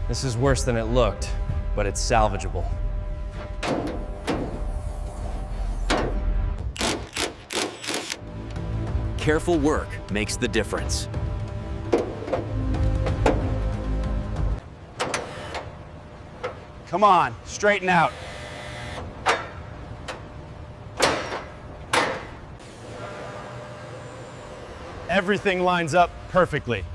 This is worse than it looked, but it's salvageable. Careful work makes the difference. Come on, straighten out. Everything lines up perfectly.